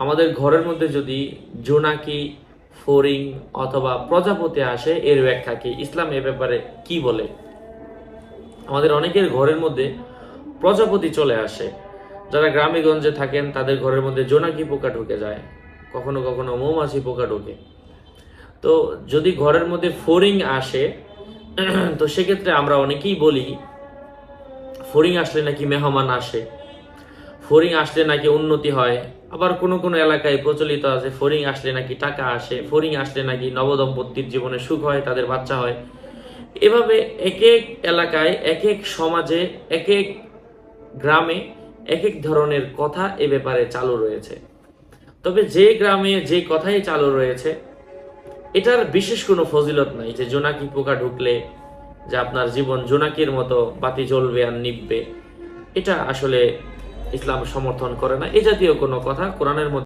আমাদের ঘরের মধ্যে যদি জোনাকি, ফড়িং অথবা প্রজাপতি আসে, এর ব্যাখ্যা কি? ইসলাম এ ব্যাপারে কি বলে? আমাদের অনেকের ঘরের মধ্যে প্রজাপতি চলে আসে। যারা গ্রামে গঞ্জে থাকেন তাদের ঘরের মধ্যে জোনাকি পোকা ঢুকে যায়, কখনো কখনো মৌমাছি পোকা ঢুকে। তো যদি ঘরের মধ্যে ফড়িং আসে, তো সেক্ষেত্রে আমরা অনেকেই বলি ফড়িং আসলে নাকি মেহমান আসে, ফড়িং আসলে নাকি উন্নতি হয়। আবার কোনো কোনো এলাকায় প্রচলিত আছে ফড়িং আসলে নাকি টাকা আসে, ফড়িং আসলে নাকি নবদম্পতির জীবনে সুখ হয়, তাদের বাচ্চা হয়। এভাবে এক এক এলাকায়, এক এক সমাজে, এক এক গ্রামে এক এক ধরনের কথা এ ব্যাপারে চালু রয়েছে। তবে যে গ্রামে যে কথাই চালু রয়েছে, এটার বিশেষ কোনো ফজিলত নাই যে জোনাকি পোকা ঢুকলে যে আপনার জীবন জোনাকির মতো বাতি জ্বলবে আর নিববে। এটা আসলে ইসলাম সমর্থন করে না। এ জাতীয় কোনো কথা কোরআনের মধ্যে